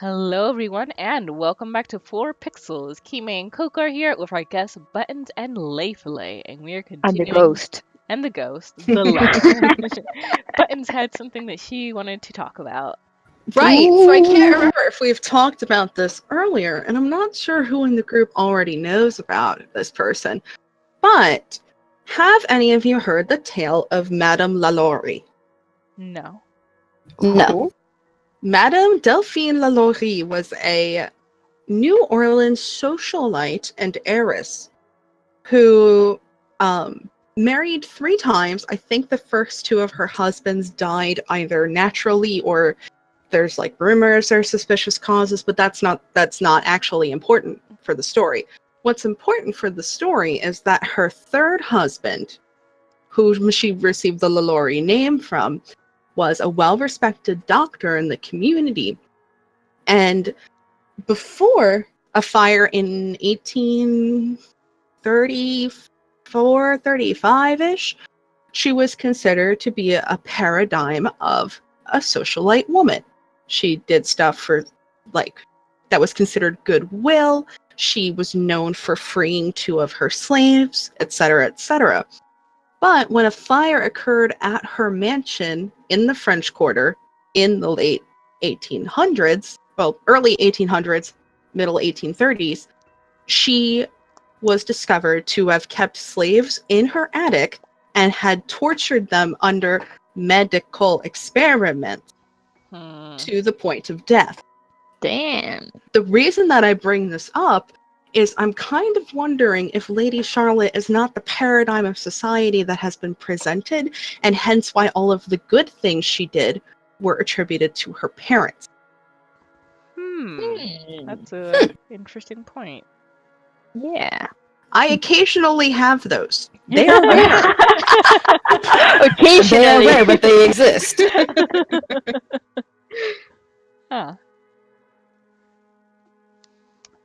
Hello, everyone, and welcome back to 4pixels. Kime and Coco are here with our guests Buttons and Layfilet, and we are And the continuing. ghost. And the ghost, the lover. Buttons had something that she wanted to talk about. Right. So I can't Ooh. remember if we've talked about this earlier, and I'm not sure who in the group already knows about this person. But have any of you heard the tale of Madame Lalaurie? No. No. Madame Delphine Lalaurie was a New Orleans socialite and heiress who married 3 times. I think the first 2 of her husbands died either naturally or there's like rumors or suspicious causes, but that's not actually important for the story. What's important for the story is that her third husband, who she received the Lalaurie name from, was a well-respected doctor in the community. And before a fire in 1834, 35-ish, she was considered to be a paradigm of a socialite woman. She did stuff for, like, that was considered goodwill. She was known for freeing 2 of her slaves, etc., etc. But when a fire occurred at her mansion in the French Quarter in the late 1800s, well, early 1800s, middle 1830s, she was discovered to have kept slaves in her attic and had tortured them under medical experiments Hmm. to the point of death. Damn. The reason that I bring this up is I'm kind of wondering if Lady Charlotte is not the paradigm of society that has been presented, and hence why all of the good things she did were attributed to her parents. That's a interesting point. Yeah. I occasionally have those. They are rare. Occasionally. They are rare, but they exist. Huh.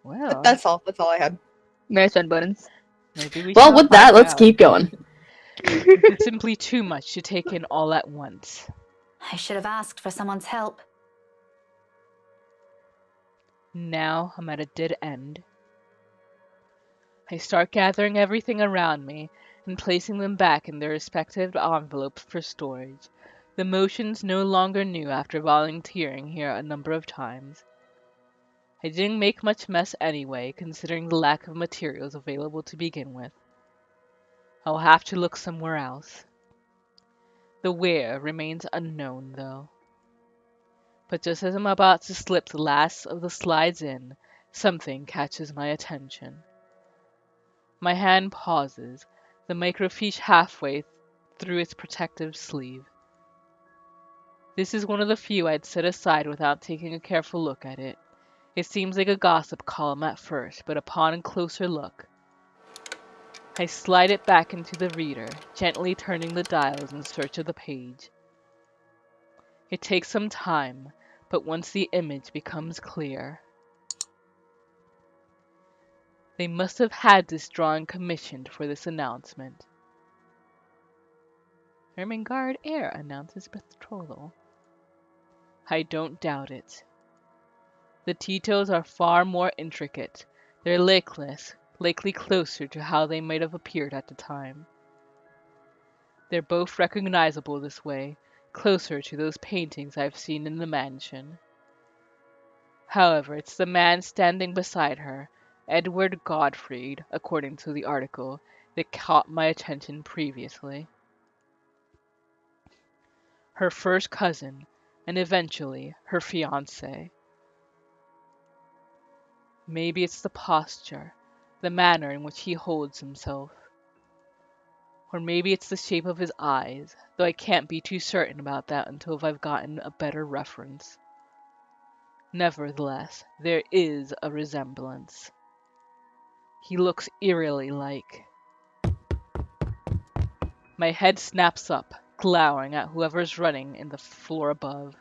Well, That's all I had. Marathon buttons. maybe we Well, shall with that, find let's out. keep going. It's simply too much to take in all at once. I should have asked for someone's help. Now I'm at a dead end. I start gathering everything around me and placing them back in their respective envelopes for storage. The motion's no longer new after volunteering here a number of times. I didn't make much mess anyway, considering the lack of materials available to begin with. I'll have to look somewhere else. The where remains unknown, though. But just as I'm about to slip the last of the slides in, something catches my attention. My hand pauses, the microfiche halfway through its protective sleeve. This is one of the few I'd set aside without taking a careful look at it. It seems like a gossip column at first, but upon a closer look, I slide it back into the reader, gently turning the dials in search of the page. It takes some time, but once the image becomes clear. They must have had this drawing commissioned for this announcement. Ermengarde Air announces betrothal. I don't doubt it. The details are far more intricate. They're likely closer to how they might have appeared at the time. They're both recognizable this way, closer to those paintings I've seen in the mansion. However, it's the man standing beside her, Edward Godfried, according to the article, that caught my attention previously. Her first cousin, and eventually her fiancé. Maybe it's the posture, the manner in which he holds himself. Or maybe it's the shape of his eyes, though I can't be too certain about that until I've gotten a better reference. Nevertheless, there is a resemblance. He looks eerily like. My head snaps up, glowering at whoever's running in the floor above.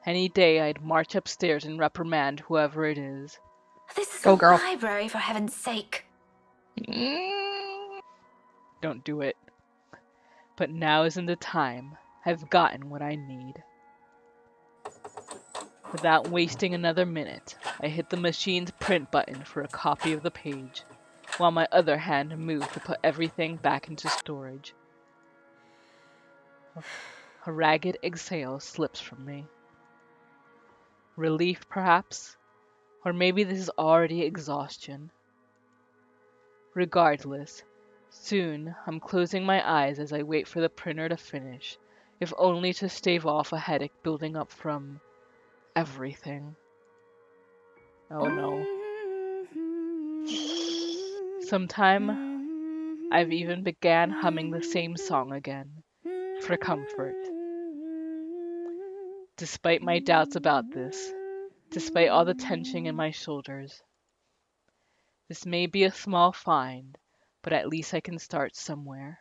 Any day I'd march upstairs and reprimand whoever it is. This is Go, a girl. library, for heaven's sake. Don't do it. But now isn't the time. I've gotten what I need. Without wasting another minute, I hit the machine's print button for a copy of the page, while my other hand moved to put everything back into storage. A ragged exhale slips from me. Relief, perhaps? Or maybe this is already exhaustion. Regardless, soon I'm closing my eyes as I wait for the printer to finish, if only to stave off a headache building up from everything. Oh no. Sometime I've even began humming the same song again, for comfort. Despite my doubts about this, despite all the tension in my shoulders, this may be a small find, but at least I can start somewhere.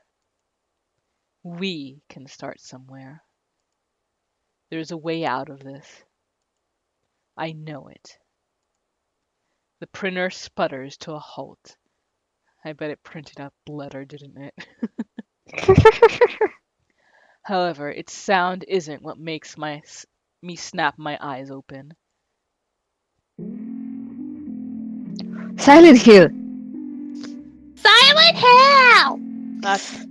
We can start somewhere. There's a way out of this. I know it. The printer sputters to a halt. I bet it printed out letter, didn't it? However, its sound isn't what makes me snap my eyes open. Silent Hill! Silent Hill! That's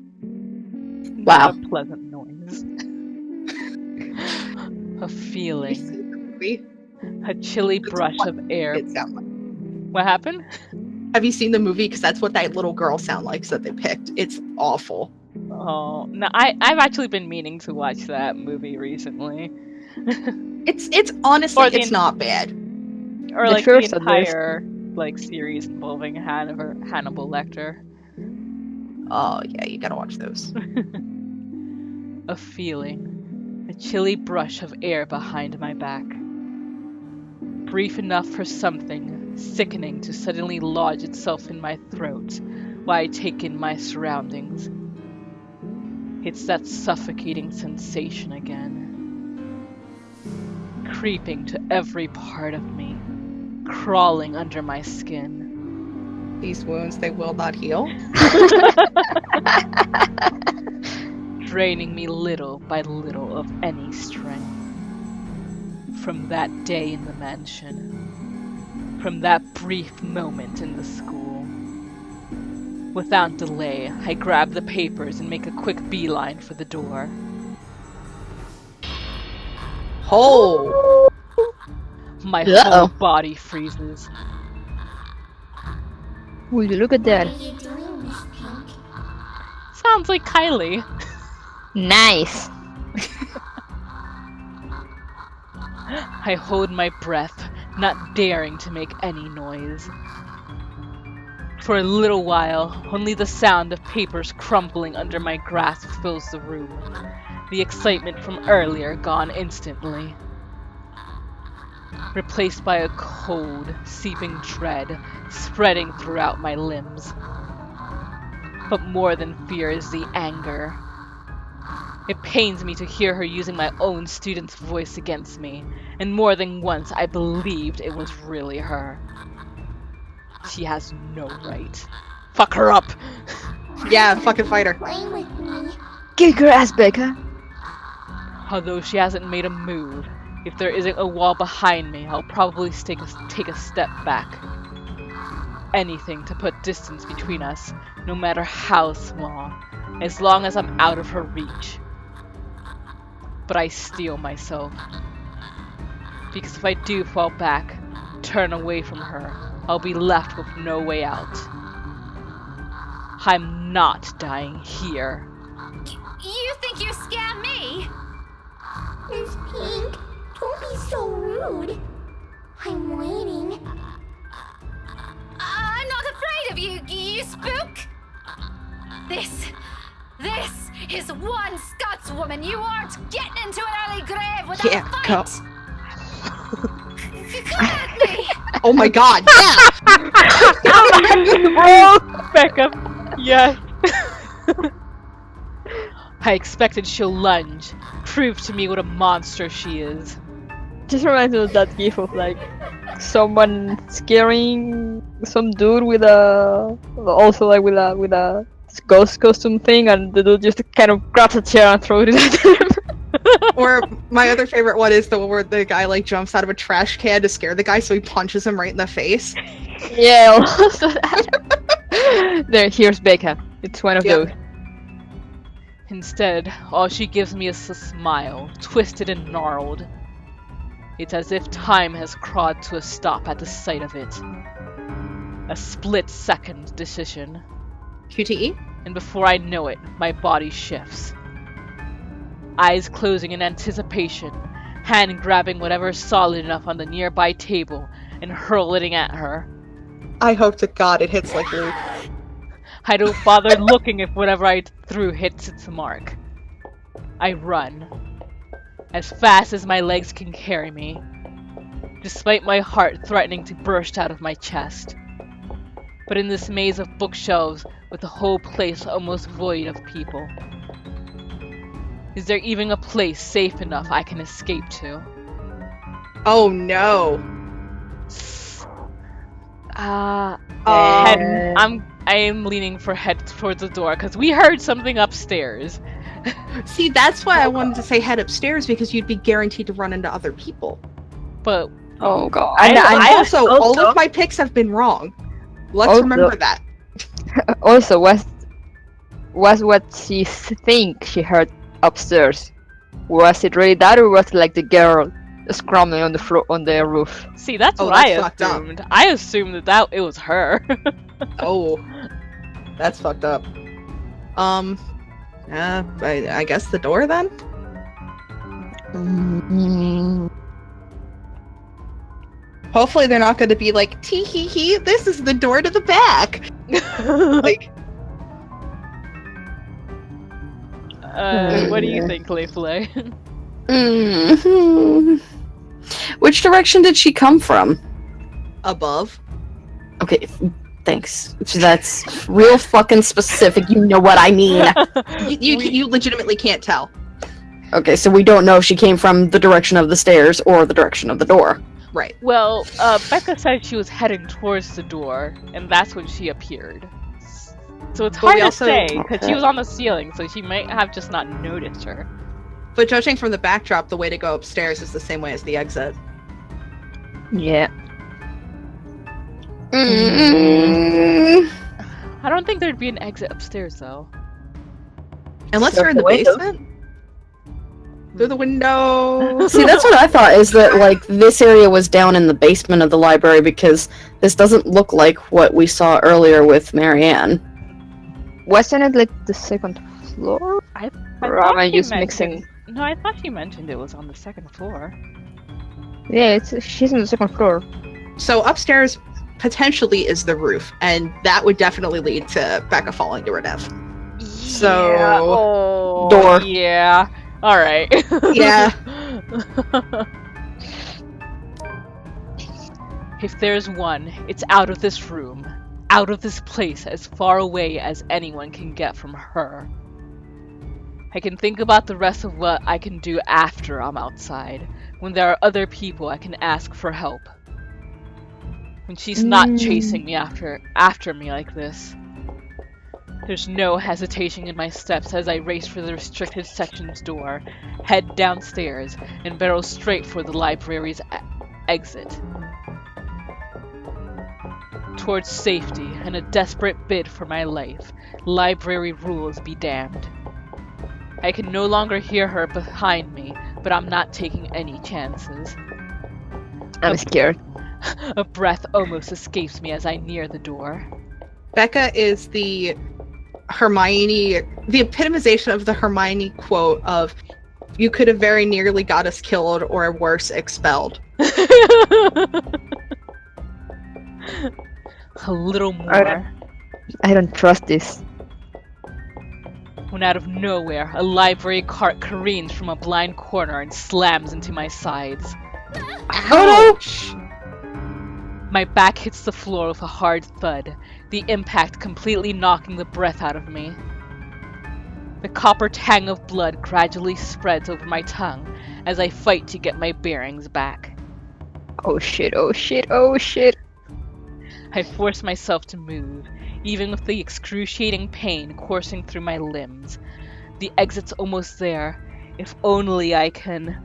Wow. not a pleasant noise. A Have you feeling, seen the movie? a chilly That's brush what of air. it sound like. What happened? Have you seen the movie? Because that's what that little girl sound like that they picked. It's awful. Oh, no, I've actually been meaning to watch that movie recently. It's honestly, Or the it's not bad. Or The like the first at least. entire like series involving Hannibal Lecter. Oh yeah, you gotta watch those. A feeling, a chilly brush of air behind my back. Brief enough for something sickening to suddenly lodge itself in my throat while I take in my surroundings. It's that suffocating sensation again. Creeping to every part of me, crawling under my skin. These wounds, they will not heal. Draining me little by little of any strength. From that day in the mansion, from that brief moment in the school. Without delay, I grab the papers and make a quick beeline for the door. Oh, My Uh-oh. whole body freezes. Will you look at that? What are you doing, Miss Pink? Sounds like Kylie. Nice! I hold my breath, not daring to make any noise. For a little while, only the sound of papers crumpling under my grasp fills the room. The excitement from earlier gone instantly. Replaced by a cold, seeping dread spreading throughout my limbs. But more than fear is the anger. It pains me to hear her using my own student's voice against me, and more than once I believed it was really her. She has no right. Fuck her up! yeah, fucking fight her. Play with me. Kick her ass, Becca! Although she hasn't made a move, if there isn't a wall behind me, I'll probably take a step back. Anything to put distance between us, no matter how small, as long as I'm out of her reach. But I steel myself. Because if I do fall back, turn away from her, I'll be left with no way out. I'm not dying here. You think you scare me? Miss Pink, don't be so rude. I'm waiting. I'm not afraid of you, you spook. This is one Scotswoman. You aren't getting into an early grave without Yeah, a go. fight. Come at me. Oh my god, yeah! Becca, yes. I expected she'll lunge, prove to me what a monster she is. Just reminds me of that gif of like someone scaring some dude with a ghost costume thing, and the dude just kind of grabs a chair and throws it at him. Or my other favorite one is the one where the guy like jumps out of a trash can to scare the guy, so he punches him right in the face. Yeah, also that. There, here's Becca. It's one of Yep. those. Instead, all she gives me is a smile, twisted and gnarled. It's as if time has crawled to a stop at the sight of it. A split-second decision, QTE? and before I know it, my body shifts. Eyes closing in anticipation, hand grabbing whatever is solid enough on the nearby table and hurling it at her. I hope to God it hits like Luke. I don't bother looking if whatever I threw hits its mark. I run, as fast as my legs can carry me, despite my heart threatening to burst out of my chest. But in this maze of bookshelves, with the whole place almost void of people, is there even a place safe enough I can escape to? Oh no. I am leaning for head towards the door because we heard something upstairs. See, that's why I wanted to say head upstairs, because you'd be guaranteed to run into other people. But Oh god. And also, all of my picks have been wrong. Let's remember that. Also, was what she think she heard upstairs? Was it really that, or was it like the girl scrambling on the floor on the roof? see, that's Oh, what that's I fucked up. assumed. I assumed that it was her. Oh, that's fucked up. I guess the door then? Hopefully they're not going to be like, tee hee hee, this is the door to the back. Like, What do you think, Leifle? Which direction did she come from? above. Okay, thanks. That's real fucking specific. You know what I mean. You legitimately can't tell. Okay, so we don't know if she came from the direction of the stairs or the direction of the door. Right. Well, Becca said she was heading towards the door, and that's when she appeared. So it's But hard we to also- say, because she was on the ceiling, so she might have just not noticed her. But judging from the backdrop, the way to go upstairs is the same way as the exit. Yeah. I don't think there'd be an exit upstairs, though. Unless Through you're in the the window? basement. Through the window. See, that's what I thought, is that, like, this area was down in the basement of the library, because this doesn't look like what we saw earlier with Marianne. Wasn't it like the second floor? I Or thought am I she just mentioned- mixing? No, I thought she mentioned it was on the second floor. Yeah, she's on the second floor. So upstairs potentially is the roof, and that would definitely lead to Becca falling to her death. So- Yeah, oh, Door. Yeah. All right. Yeah. If there's one, it's out of this room, out of this place, as far away as anyone can get from her. I can think about the rest of what I can do after I'm outside, when there are other people I can ask for help. When she's not chasing me after me like this. There's no hesitation in my steps as I race for the restricted section's door, head downstairs, and barrel straight for the library's exit. Towards safety and a desperate bid for my life, library rules be damned. I can no longer hear her behind me, but I'm not taking any chances. I'm scared. A breath almost escapes me as I near the door. Becca is the epitomization of the Hermione quote of, "You could have very nearly got us killed or worse, expelled." A little more. I don't trust this. When out of nowhere, a library cart careens from a blind corner and slams into my sides. Ouch! My back hits the floor with a hard thud, the impact completely knocking the breath out of me. The copper tang of blood gradually spreads over my tongue as I fight to get my bearings back. Oh shit, oh shit, oh shit. I force myself to move, even with the excruciating pain coursing through my limbs. The exit's almost there, If only I can.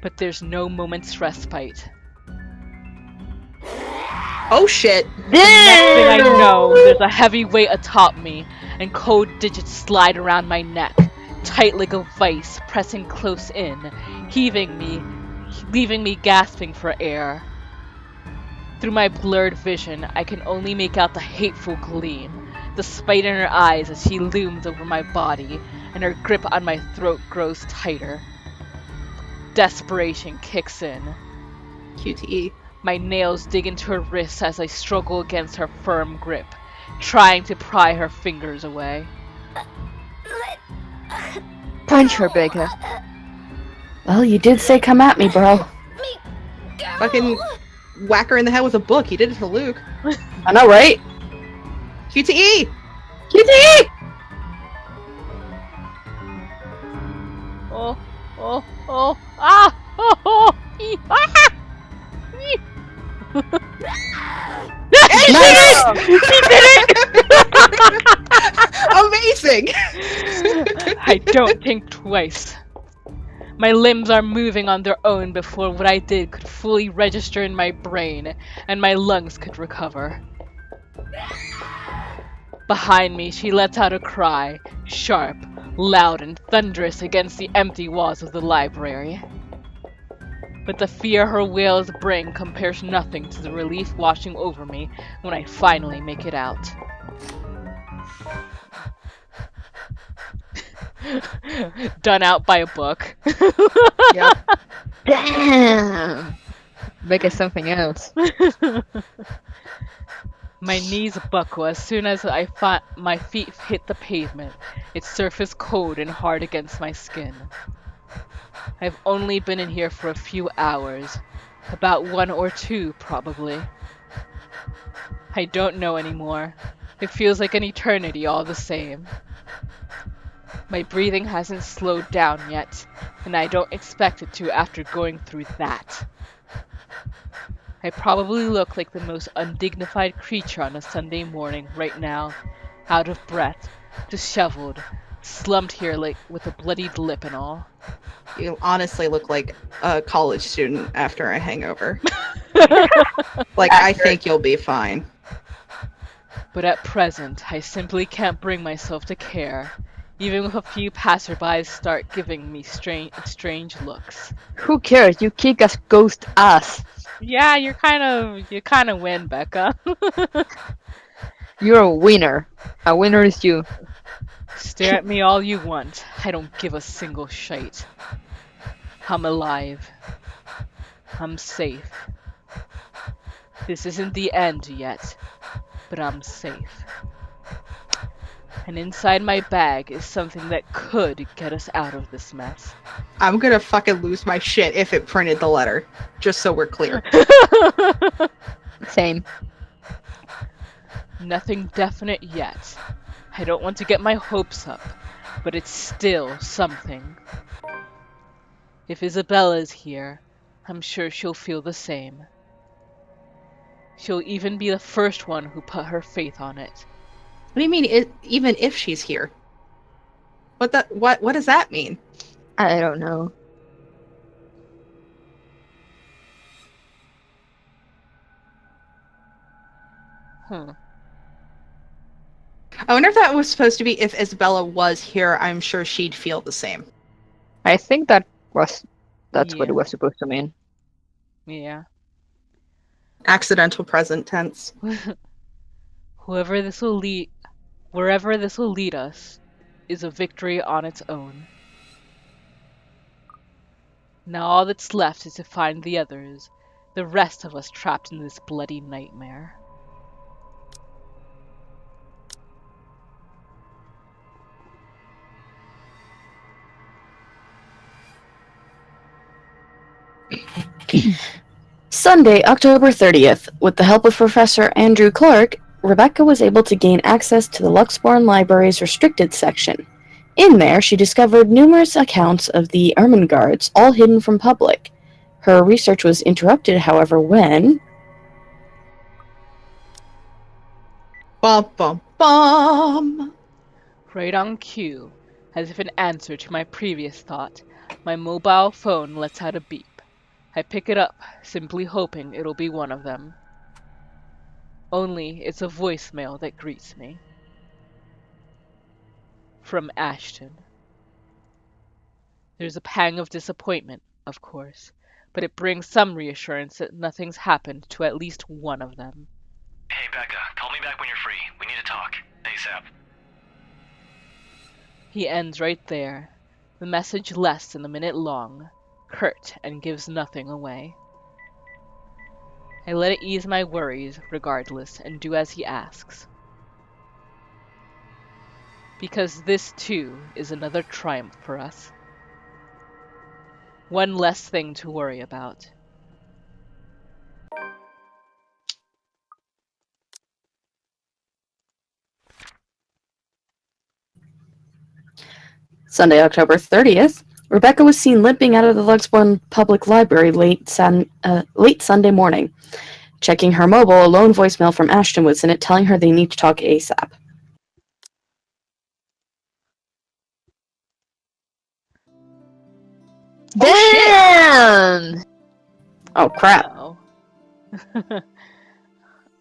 But there's no moment's respite. Oh shit! The next thing I know, there's a heavy weight atop me, and cold digits slide around my neck, tight like a vice, pressing close in, heaving me, leaving me gasping for air. Through my blurred vision, I can only make out the hateful gleam, the spite in her eyes as she looms over my body, and her grip on my throat grows tighter. Desperation kicks in. QTE. My nails dig into her wrists as I struggle against her firm grip, trying to pry her fingers away. Punch her, Becca. Well, you did say come at me, bro. Me go. Fucking whack her in the head with a book. He did it to Luke. I know, right? QTE! QT! Oh, ah, ah! Nice! Amazing! I don't think twice. My limbs are moving on their own before what I did could fully register in my brain and my lungs could recover. Behind me, she lets out a cry, sharp, loud, and thunderous against the empty walls of the library. But the fear her wails bring compares nothing to the relief washing over me when I finally make it out. Done out by a book. Yep. Damn! Becca's something else. My knees buckle as soon as my feet hit the pavement, its surface cold and hard against my skin. I've only been in here for a few hours, about 1 or 2 probably. I don't know anymore. It feels like an eternity all the same. My breathing hasn't slowed down yet, and I don't expect it to after going through that. I probably look like the most undignified creature on a Sunday morning right now, out of breath, disheveled, slumped here like with a bloodied lip and all. You honestly look like a college student after a hangover. Like, I think you'll be fine. But at present, I simply can't bring myself to care, even if a few passerbys start giving me strange looks. Who cares? You kick us ghost ass. Yeah, you kind of win, Becca. You're a winner. A winner is you. Stare at me all you want. I don't give a single shite. I'm alive. I'm safe. This isn't the end yet, but I'm safe. And inside my bag is something that could get us out of this mess. I'm gonna fucking lose my shit if it printed the letter. Just so we're clear. Same. Nothing definite yet. I don't want to get my hopes up, but it's still something. If Isabella's here, I'm sure she'll feel the same. She'll even be the first one who put her faith on it. What do you mean, even if she's here? What does that mean? I don't know. I wonder if that was supposed to be if Isabella was here, I'm sure she'd feel the same. I think that's what Yeah. it was supposed to mean. Yeah. Accidental present tense. Wherever this will lead us is a victory on its own. Now all that's left is to find the others, the rest of us trapped in this bloody nightmare. Sunday, October 30th. With the help of Professor Andrew Clark, Rebecca was able to gain access to the Luxborn Library's restricted section. In there, she discovered numerous accounts of the Ermengardes, all hidden from public. Her research was interrupted, however, when... Bum bum bum. Right on cue, As if in answer to my previous thought, my mobile phone lets out a beep. I pick it up, simply hoping it'll be one of them. Only it's a voicemail that greets me. From Ashton. There's a pang of disappointment, of course, but it brings some reassurance that nothing's happened to at least one of them. Hey, Becca, call me back when you're free. We need to talk. ASAP. He ends right there, the message less than a minute long, curt and gives nothing away. I let it ease my worries, regardless, and do as he asks. Because this, too, is another triumph for us. One less thing to worry about. Sunday, October 30th, Rebecca was seen limping out of the Luxbourne Public Library late Sunday morning. Checking her mobile, a lone voicemail from Ashton was in it telling her they need to talk ASAP. Damn! Oh, crap. Oh.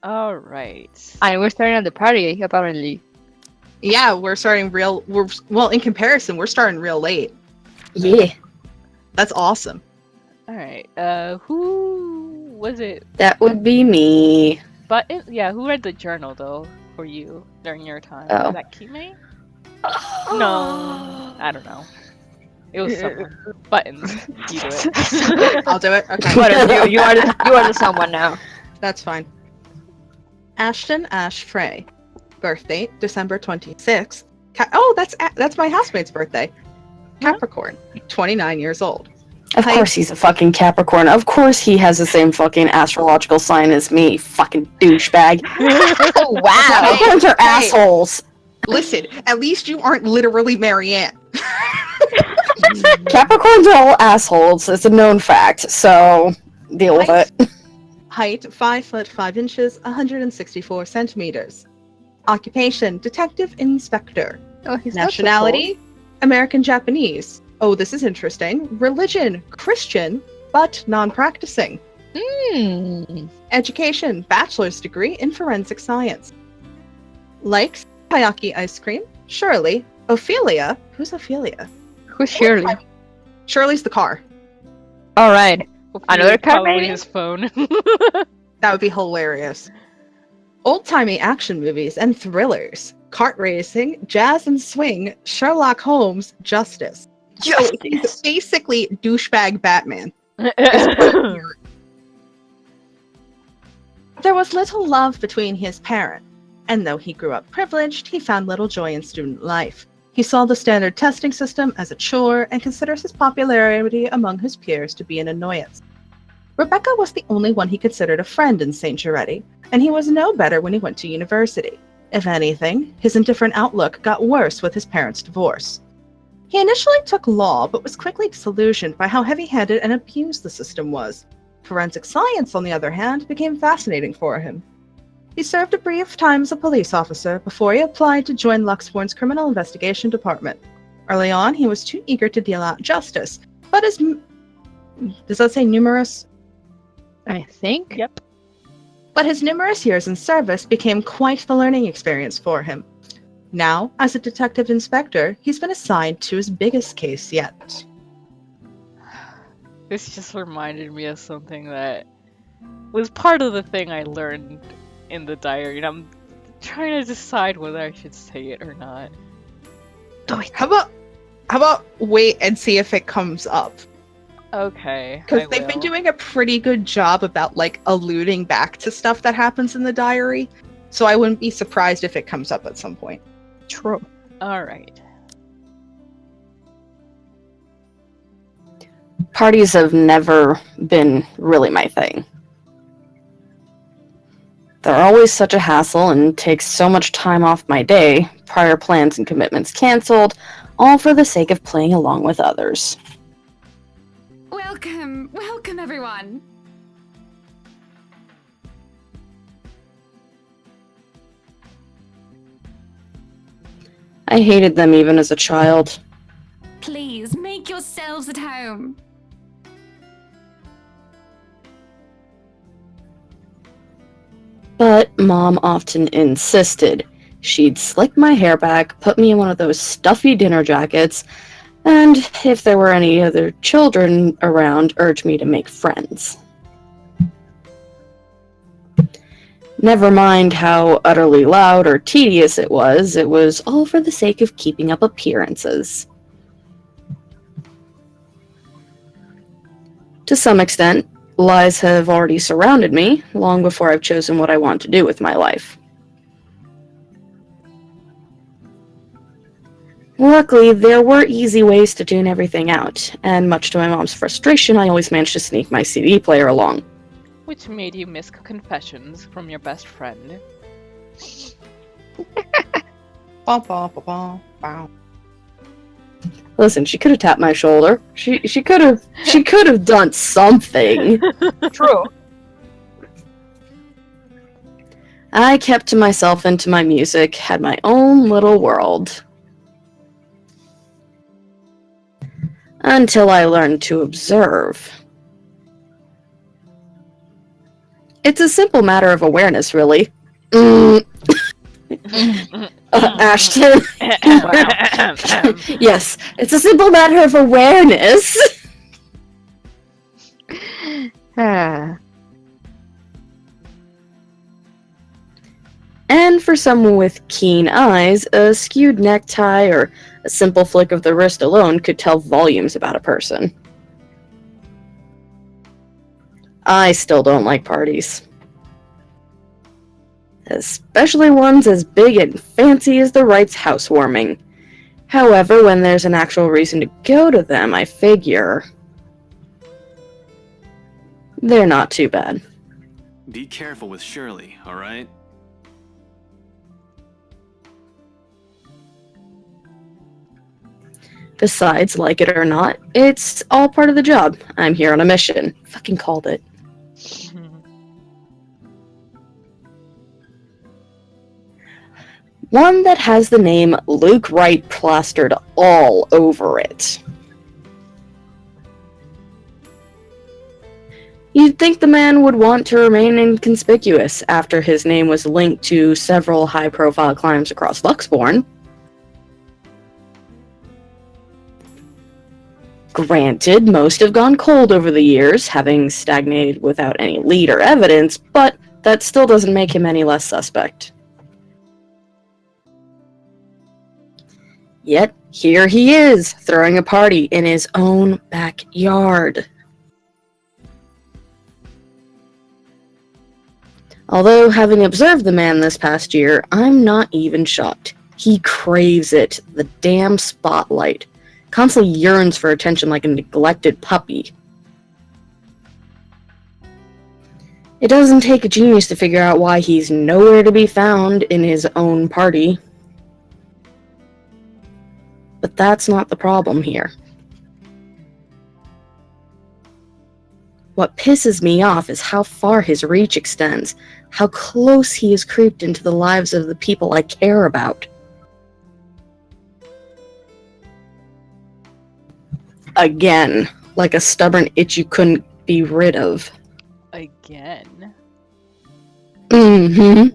Alright. And we're starting at the party, apparently. Yeah, we're starting well, in comparison, we're starting real late. Yeah. That's awesome. Alright. Who was it? That would be me. But yeah, who read the journal though for you during your time? Oh. Was that Kime? No, I don't know. It was someone. Buttons. You do it. I'll do it. Okay. Whatever, you are the someone now. That's fine. Ashton Ash Frey. Birth date, December 26th. That's my housemate's birthday. Capricorn. 29 years old. Of Height- course he's a fucking Capricorn. Of course he has the same fucking astrological sign as me, fucking douchebag. Oh, wow. Capricorns are Hey. assholes. Listen, at least you aren't literally Marianne. Capricorns are all assholes. It's a known fact, so deal with it. Height, 5 foot 5 inches, 164 centimeters. Occupation, detective inspector. Oh, he's not so Nationality, American Japanese. Oh, this is interesting. Religion, Christian, but non-practicing. cool. Education, bachelor's degree in forensic science. Likes Hayaki ice cream. Shirley. Ophelia. Who's Ophelia? Who's Shirley? Shirley's the car. Alright. Another car, Probably maybe? his phone. That would be hilarious. Old-timey action movies and thrillers. Kart racing, jazz and swing, Sherlock Holmes, justice. So he's basically douchebag Batman. There was little love between his parents, and though he grew up privileged, he found little joy in student life. He saw the standard testing system as a chore and considers his popularity among his peers to be an annoyance. Rebecca was the only one he considered a friend in St. Giretti, and he was no better when he went to university. If anything, his indifferent outlook got worse with his parents' divorce. He initially took law, but was quickly disillusioned by how heavy-handed and abused the system was. Forensic science, on the other hand, became fascinating for him. He served a brief time as a police officer before he applied to join Luxbourne's Criminal Investigation Department. Early on, he was too eager to deal out justice, but his... Does that say numerous? I think. Yep. But his numerous years in service became quite the learning experience for him. Now, as a detective inspector, he's been assigned to his biggest case yet. This just reminded me of something that was part of the thing I learned in the diary, and I'm trying to decide whether I should say it or not. How about wait and see if it comes up? Okay. Because I they've been will. doing a pretty good job about like alluding back to stuff that happens in the diary. So I wouldn't be surprised if it comes up at some point. True. Alright. Parties have never been really my thing. They're always such a hassle and takes so much time off my day, prior plans and commitments canceled, all for the sake of playing along with others. Welcome everyone. I hated them even as a child. make yourselves at home. But Mom often insisted. She'd slick my hair back, put me in one of those stuffy dinner jackets, and if there were any other children around, urge me to make friends. Never mind how utterly loud or tedious it was all for the sake of keeping up appearances. To some extent, lies have already surrounded me long before I've chosen what I want to do with my life. Luckily, there were easy ways to tune everything out, and much to my mom's frustration, I always managed to sneak my CD player along. Which made you miss confessions from your best friend. Bum, bum, bum, bum, bum. Listen, she could have tapped my shoulder. She could have done something. True. I kept to myself and to my music, had my own little world. Until I learned to observe. It's a simple matter of awareness, really. Ashton. Yes, it's a simple matter of awareness. Ah. And for someone with keen eyes, a skewed necktie or a simple flick of the wrist alone could tell volumes about a person. I still don't like parties. Especially ones as big and fancy as the Wrights' housewarming. However, when there's an actual reason to go to them, I figure they're not too bad. Be careful with Shirley, alright? Besides, like it or not, it's all part of the job. I'm here on a mission. Fucking called it. One that has the name Luke Wright plastered all over it. You'd think the man would want to remain inconspicuous after his name was linked to several high-profile crimes across Luxborn. Granted, most have gone cold over the years, having stagnated without any lead or evidence, but that still doesn't make him any less suspect. Yet, here he is, throwing a party in his own backyard. Although, having observed the man this past year, I'm not even shocked. He craves it, the damn spotlight. Constantly yearns for attention like a neglected puppy. It doesn't take a genius to figure out why he's nowhere to be found in his own party. But that's not the problem here. What pisses me off is how far his reach extends, how close he has creeped into the lives of the people I care about. Again, like a stubborn itch you couldn't be rid of. Again. Mm-hmm.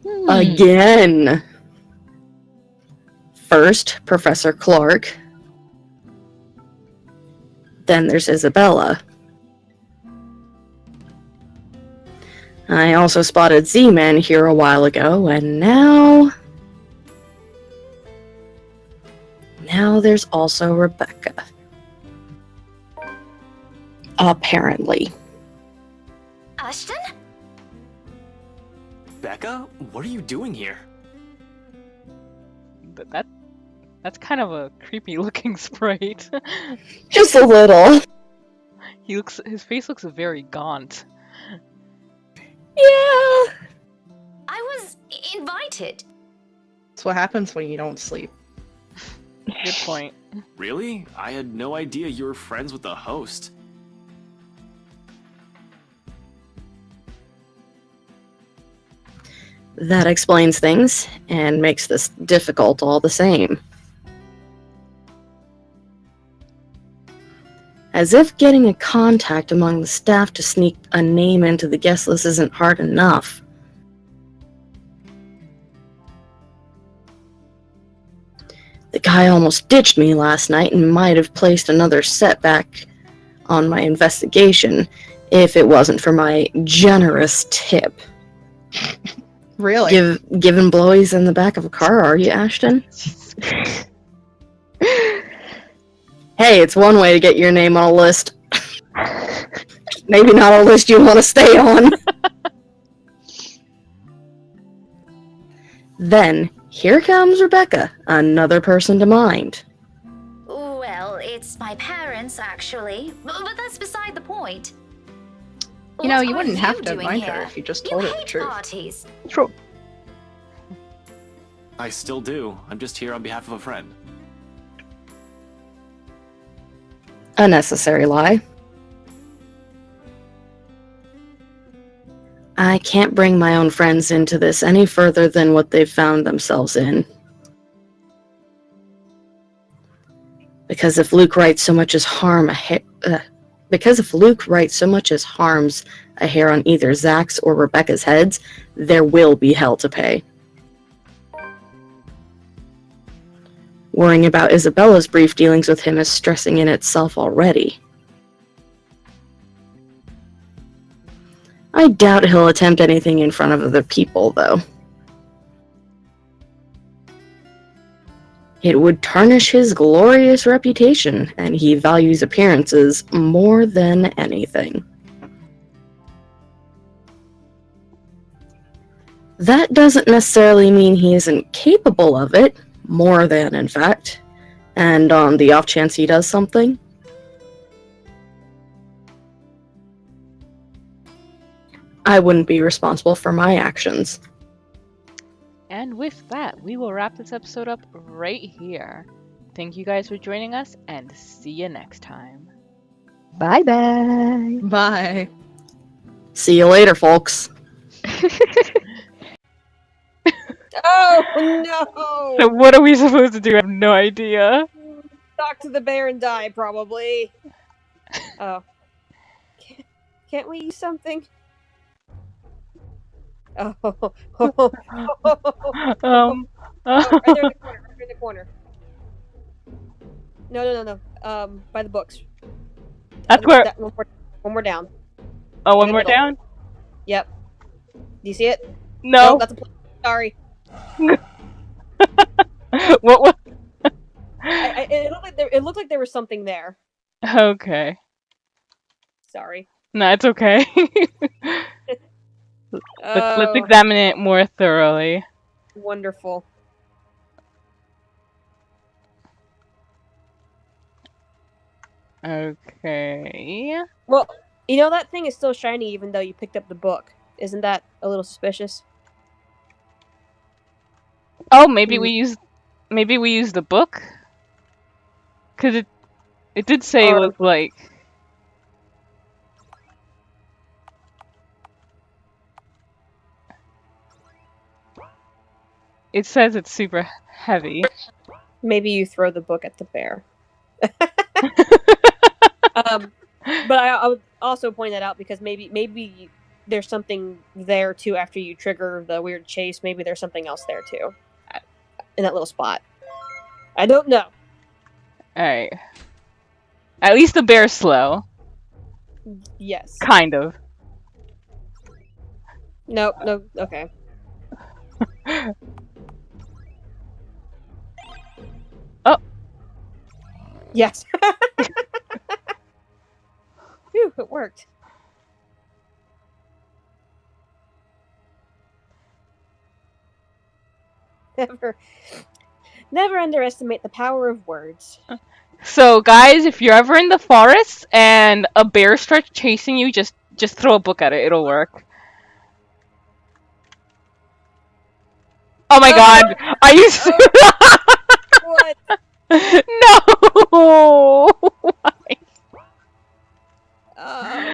Hmm. Again. First, Professor Clark. Then there's Isabella. I also spotted Z-Man here a while ago, and now there's also Rebecca. Apparently. Ashton? Becca, what are you doing here? That's kind of a creepy looking sprite. Just a little. His face looks very gaunt. Yeah. I was invited. That's what happens when you don't sleep. Good point. Really? I had no idea you were friends with the host. That explains things, and makes this difficult all the same. As if getting a contact among the staff to sneak a name into the guest list isn't hard enough. The guy almost ditched me last night and might have placed another setback on my investigation if it wasn't for my generous tip. Really? Giving blowies in the back of a car, are you, Ashton? Hey, it's one way to get your name on a list. Maybe not a list you want to stay on. Then, here comes Rebecca, another person to mind. Well, it's my parents, actually. But that's beside the point. You know, What you are wouldn't have to doing mind her here? if you just You told her the hate truth. parties. True. I still do. I'm just here on behalf of a friend. A necessary lie. I can't bring my own friends into this any further than what they've found themselves in. Because if Luke writes so much as harms a hair on either Zach's or Rebecca's heads, there will be hell to pay. Worrying about Isabella's brief dealings with him is stressing in itself already. I doubt he'll attempt anything in front of other people, though. It would tarnish his glorious reputation, and he values appearances more than anything. That doesn't necessarily mean he isn't capable of it, more than, in fact. And on the off chance he does something, I wouldn't be responsible for my actions. And with that, we will wrap this episode up right here. Thank you guys for joining us, and see you next time. Bye bye. Bye. See you later, folks. Oh no! So what are we supposed to do? I have no idea. Talk to the bear and die, probably. Oh. Can't we use something? Oh. Oh, right there in the corner. Right in the corner. No. By the books. That's where. One more down. Oh, one in the more middle. down? Yep. Do you see it? No. That's a sorry. What? It looked like there was something there. Okay. Sorry. No, it's okay. Let's examine it more thoroughly. Wonderful. Okay. Well, you know that thing is still shiny even though you picked up the book. Isn't that a little suspicious? Oh, maybe we used the book? Cause it did say it was like. It says it's super heavy. Maybe you throw the book at the bear. But I would also point that out because maybe there's something there too after you trigger the weird chase. Maybe there's something else there too, in that little spot. I don't know. Alright. At least the bear's slow. Yes. Kind of. No. Okay. Oh. Yes. Phew, it worked. Never underestimate the power of words. So, guys, if you're ever in the forest and a bear starts chasing you, just throw a book at it. It'll work. Oh my god! Are you What? No! Oh.